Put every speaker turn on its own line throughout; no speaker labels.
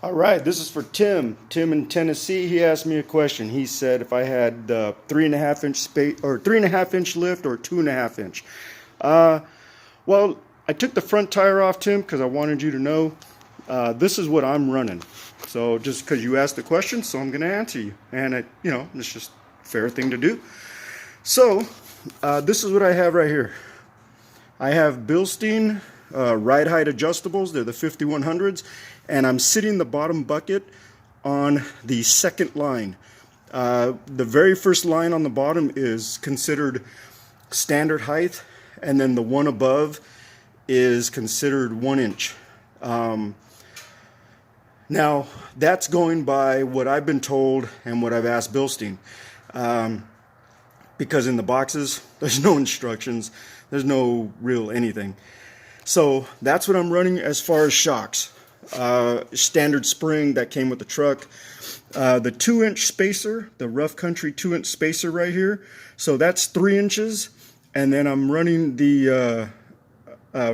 All right, this is for Tim. Tim in Tennessee. He asked me a question. He said if I had the 3.5 inch space or 3.5 inch lift or 2.5 inch. Uh, well, I took the front tire off, Tim, because I wanted you to know this is what I'm running. So just because you asked the question, so I'm going to answer you, and it's just a fair thing to do. So this is what I have right here. I have Bilstein ride height adjustables. They're the 5100s, and I'm sitting the bottom bucket on the second line. The very first line on the bottom is considered standard height, and then the one above is considered 1 inch. Now that's going by what I've been told and what I've asked Bilstein. Because in the boxes, there's no instructions, there's no real anything. So that's what I'm running as far as shocks. Standard spring that came with the truck. The 2-inch spacer, the Rough Country 2-inch spacer right here. So that's 3 inches. And then I'm running the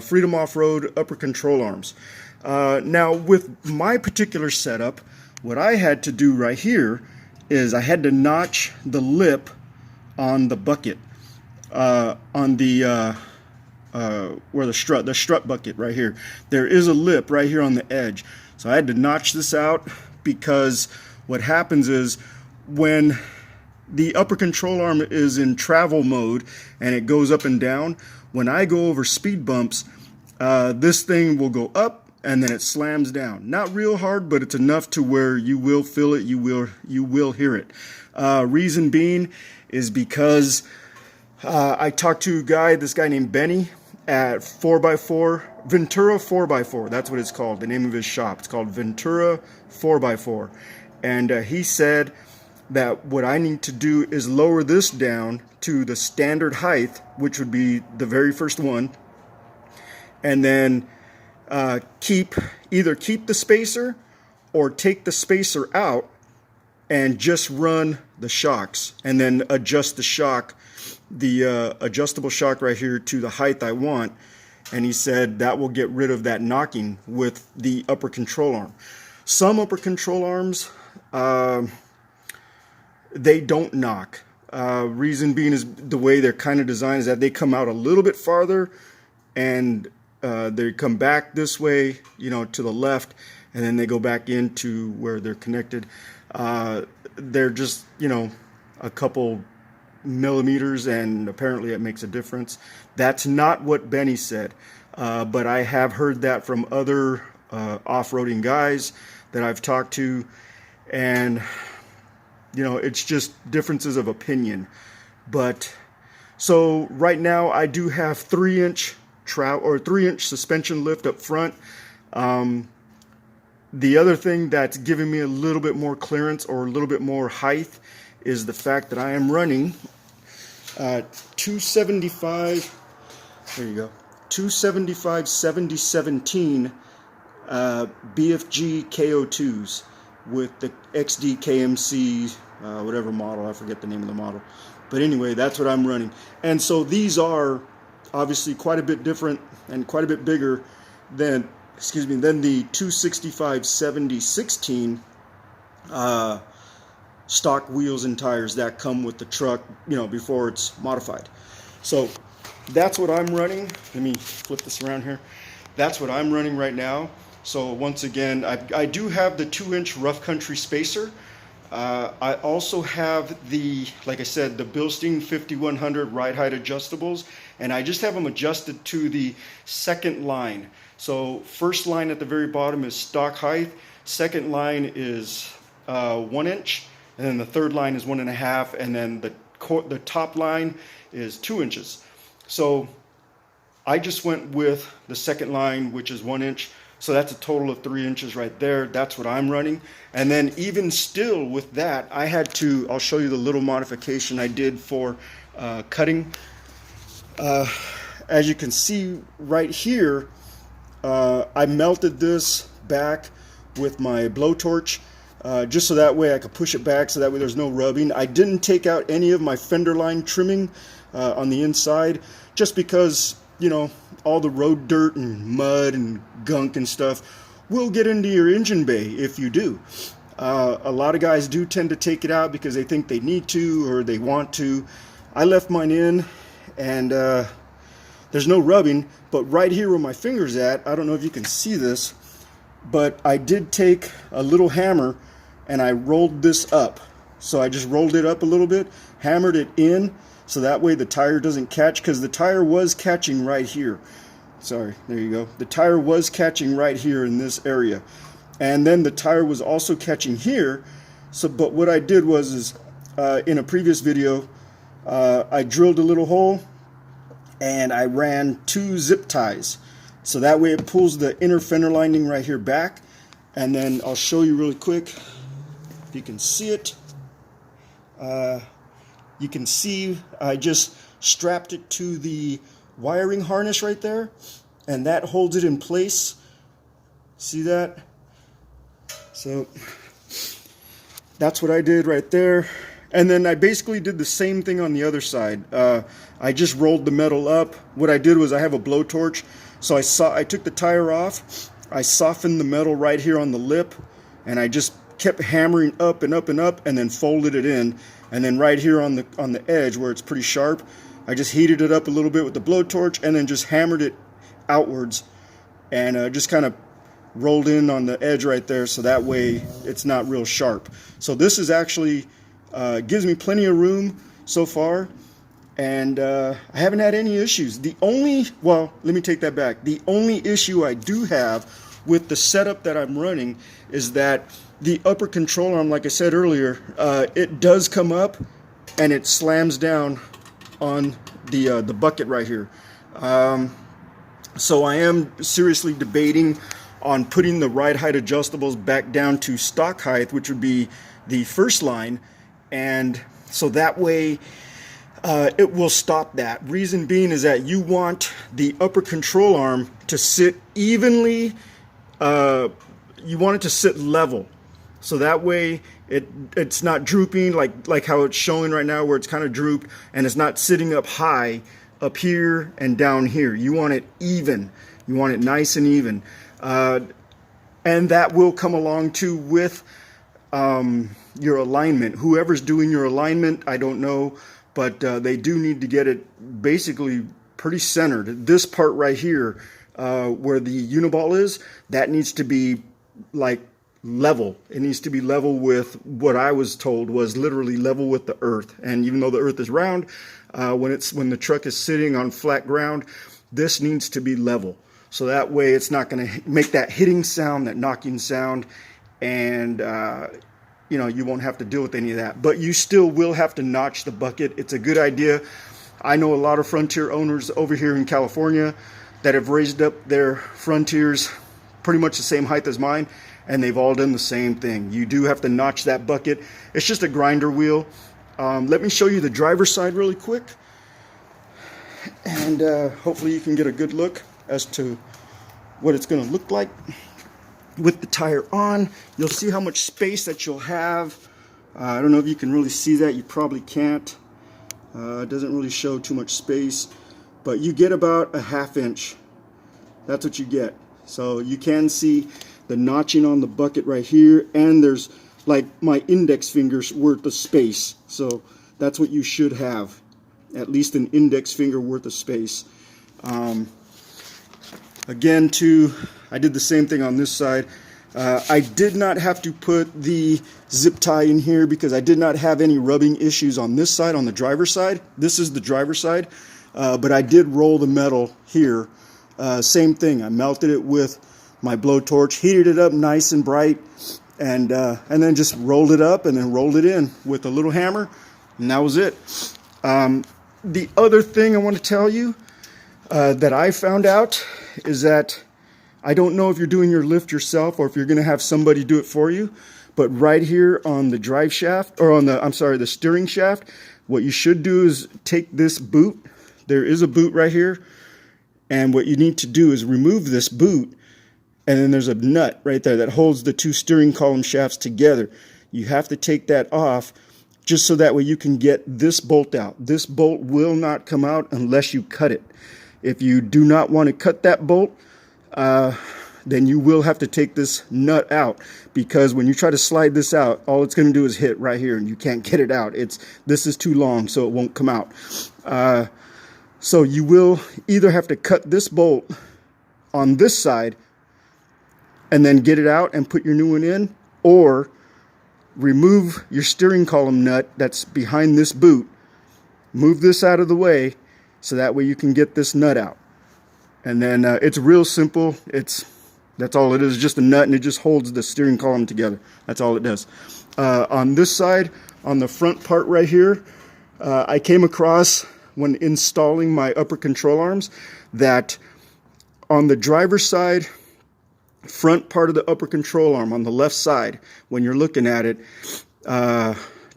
Freedom Off-Road upper control arms. Now with my particular setup, what I had to do right here is I had to notch the lip on the bucket, on the where the strut bucket right here. There is a lip right here on the edge. So I had to notch this out because what happens is when the upper control arm is in travel mode and it goes up and down, when I go over speed bumps, this thing will go up and then it slams down. Not real hard, but it's enough to where you will feel it, you will hear it. Reason being is because I talked to this guy named Benny at 4x4, Ventura 4x4. That's what it's called, the name of his shop. It's called Ventura 4x4. And he said that what I need to do is lower this down to the standard height, which would be the very first one, and then either keep the spacer or take the spacer out and just run the shocks, and then adjust the shock, the adjustable shock right here, to the height I want. And he said that will get rid of that knocking with the upper control arm. Some upper control arms, they don't knock. Reason being is the way they're kind of designed is that they come out a little bit farther and they come back this way, to the left, and then they go back into where they're connected. They're just, a couple millimeters, and apparently it makes a difference. That's not what Benny said, but I have heard that from other off-roading guys that I've talked to, and it's just differences of opinion. But so right now I do have 3-inch 3-inch suspension lift up front. The other thing that's giving me a little bit more clearance or a little bit more height is the fact that I am running 275, there you go, 275 7017 BFG KO2s with the XD KMC, whatever model, I forget the name of the model. But anyway, that's what I'm running. And so these are obviously quite a bit different and quite a bit bigger than the 265 7016 stock wheels and tires that come with the truck, before it's modified. So that's what I'm running. Let me flip this around here. That's what I'm running right now. So once again, I do have the 2-inch Rough Country spacer. I also have like I said, the Bilstein 5100 ride height adjustables, and I just have them adjusted to the second line. So first line at the very bottom is stock height, second line is 1 inch, and then the third line is 1.5, and then the top line is 2 inches. So I just went with the second line, which is 1 inch. So that's a total of 3 inches right there. That's what I'm running. And then even still with that, I'll show you the little modification I did for cutting. As you can see right here, I melted this back with my blowtorch, just so that way I could push it back, so that way there's no rubbing. I didn't take out any of my fender line trimming on the inside, just because, all the road dirt and mud and gunk and stuff will get into your engine bay if you do. A lot of guys do tend to take it out because they think they need to or they want to. I left mine in, and there's no rubbing, but right here where my finger's at, I don't know if you can see this, but I did take a little hammer and I rolled this up. So I just rolled it up a little bit, hammered it in, so that way the tire doesn't catch, because the tire was catching right here. Sorry, there you go. The tire was catching right here in this area. And then the tire was also catching here. So, but what I did was in a previous video, I drilled a little hole and I ran 2 zip ties. So that way it pulls the inner fender lining right here back. And then I'll show you really quick if you can see it. You can see I just strapped it to the wiring harness right there, and that holds it in place. See that? So that's what I did right there. And then I basically did the same thing on the other side. I just rolled the metal up. What I did was I have a blowtorch, so I took the tire off, I softened the metal right here on the lip, and I just kept hammering up and up and up, and then folded it in. And then right here on the edge where it's pretty sharp, I just heated it up a little bit with the blowtorch and then just hammered it outwards, and just kind of rolled in on the edge right there, so that way it's not real sharp. So this is actually gives me plenty of room so far, and I haven't had any issues. Well, let me take that back. The only issue I do have with the setup that I'm running is that the upper control arm, like I said earlier, it does come up and it slams down on the bucket right here. So I am seriously debating on putting the ride height adjustables back down to stock height, which would be the first line, and so that way it will stop that. Reason being is that you want the upper control arm to sit evenly, you want it to sit level. So that way it's not drooping like how it's showing right now, where it's kind of drooped, and it's not sitting up high up here and down here. You want it even. You want it nice and even. And that will come along too with your alignment. Whoever's doing your alignment, I don't know, but they do need to get it basically pretty centered. This part right here, where the uniball is, that needs to be like level. It needs to be level with what I was told was literally level with the earth. And even though the earth is round, when the truck is sitting on flat ground, this needs to be level. So that way it's not going to make that hitting sound, that knocking sound, and you know, you won't have to deal with any of that. But you still will have to notch the bucket. It's a good idea. I know a lot of Frontier owners over here in California that have raised up their Frontiers pretty much the same height as mine, and they've all done the same thing. You do have to notch that bucket. It's just a grinder wheel. Let me show you the driver's side really quick, and hopefully you can get a good look as to what it's going to look like with the tire on. You'll see how much space that you'll have. I don't know if you can really see that. You probably can't. It doesn't really show too much space, but you get about a ½ inch. That's what you get. So you can see the notching on the bucket right here, and there's like my index finger's worth of space. So that's what you should have, at least an index finger worth of space. Again, too, I did the same thing on this side. I did not have to put the zip tie in here because I did not have any rubbing issues on this side, on the driver's side. This is the driver's side, but I did roll the metal here. Same thing, I melted it with my blowtorch, heated it up nice and bright, and then just rolled it up and then rolled it in with a little hammer, and that was it. The other thing I want to tell you that I found out is that I don't know if you're doing your lift yourself or if you're going to have somebody do it for you, but right here on the drive shaft, or on the steering shaft, what you should do is take this boot. There is a boot right here, and what you need to do is remove this boot, and then there's a nut right there that holds the 2 steering column shafts together. You have to take that off just so that way you can get this bolt out. This bolt will not come out unless you cut it. If you do not want to cut that bolt, then you will have to take this nut out, because when you try to slide this out, all it's going to do is hit right here and you can't get it out. This is too long, so it won't come out. So you will either have to cut this bolt on this side and then get it out and put your new one in, or remove your steering column nut that's behind this boot, move this out of the way, so that way you can get this nut out. And then it's real simple. That's all it is, just a nut, and it just holds the steering column together. That's all it does. On this side, on the front part right here, I came across when installing my upper control arms that on the driver's side, front part of the upper control arm on the left side, when you're looking at it,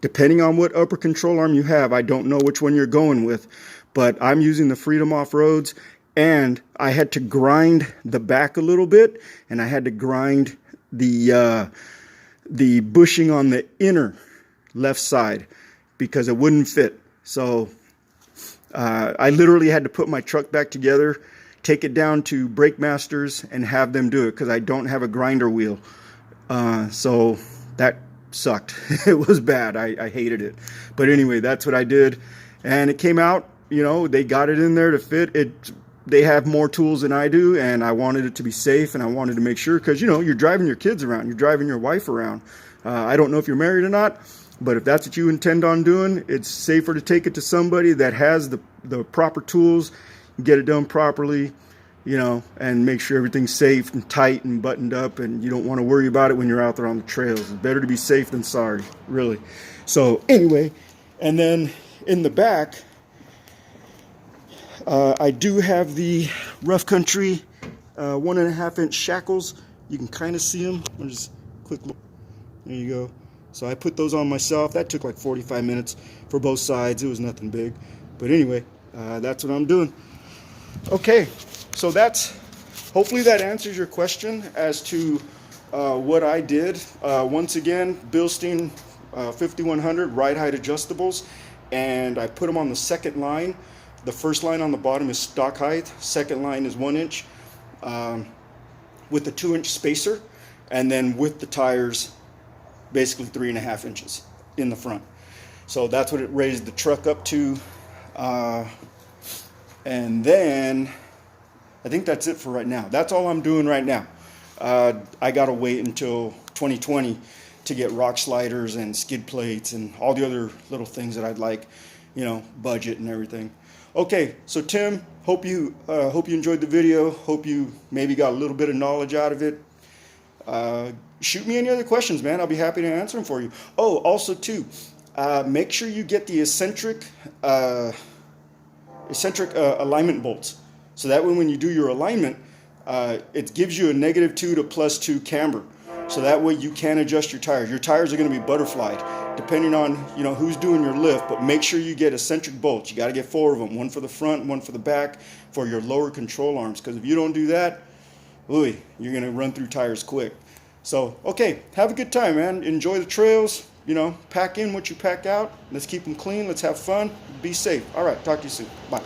depending on what upper control arm you have, I don't know which one you're going with, but I'm using the Freedom Off-Roads, and I had to grind the back a little bit, and I had to grind the bushing on the inner left side because it wouldn't fit. So I literally had to put my truck back together, take it down to Brake Masters, and have them do it because I don't have a grinder wheel. So that sucked. It was bad. I hated it. But anyway, that's what I did, and it came out. You know, they got it in there to fit it. They have more tools than I do, and I wanted it to be safe, and I wanted to make sure, because, you know, you're driving your kids around, you're driving your wife around. I don't know if you're married or not, but if that's what you intend on doing, it's safer to take it to somebody that has the proper tools, get it done properly, you know, and make sure everything's safe and tight and buttoned up, and you don't want to worry about it when you're out there on the trails. It's better to be safe than sorry, really. So anyway, and then in the back, I do have the Rough Country 1.5 inch shackles. You can kind of see them. I'll just quick look. There you go. So I put those on myself. That took like 45 minutes for both sides. It was nothing big. But anyway, that's what I'm doing. Okay, so hopefully that answers your question as to what I did. Once again, Bilstein 5100 ride height adjustables, and I put them on the second line. The first line on the bottom is stock height. Second line is 1 inch with a 2 inch spacer, and then with the tires, basically 3.5 inches in the front. So that's what it raised the truck up to. And then I think that's it for right now. That's all I'm doing right now. I gotta wait until 2020 to get rock sliders and skid plates and all the other little things that I'd like, you know, budget and everything. Okay, so Tim, hope you enjoyed the video. Hope you maybe got a little bit of knowledge out of it. Shoot me any other questions, man. I'll be happy to answer them for you. Oh, also too, make sure you get the eccentric alignment bolts. So that way when you do your alignment, it gives you a -2 to +2 camber. So that way you can adjust your tires. Your tires are going to be butterflied, depending on, you know, who's doing your lift. But make sure you get eccentric bolts. You got to get 4 of them, one for the front, one for the back, for your lower control arms. Because if you don't do that, ooh, you're going to run through tires quick. So, okay, have a good time, man. Enjoy the trails. You know, pack in what you pack out. Let's keep them clean. Let's have fun. Be safe. All right, talk to you soon. Bye.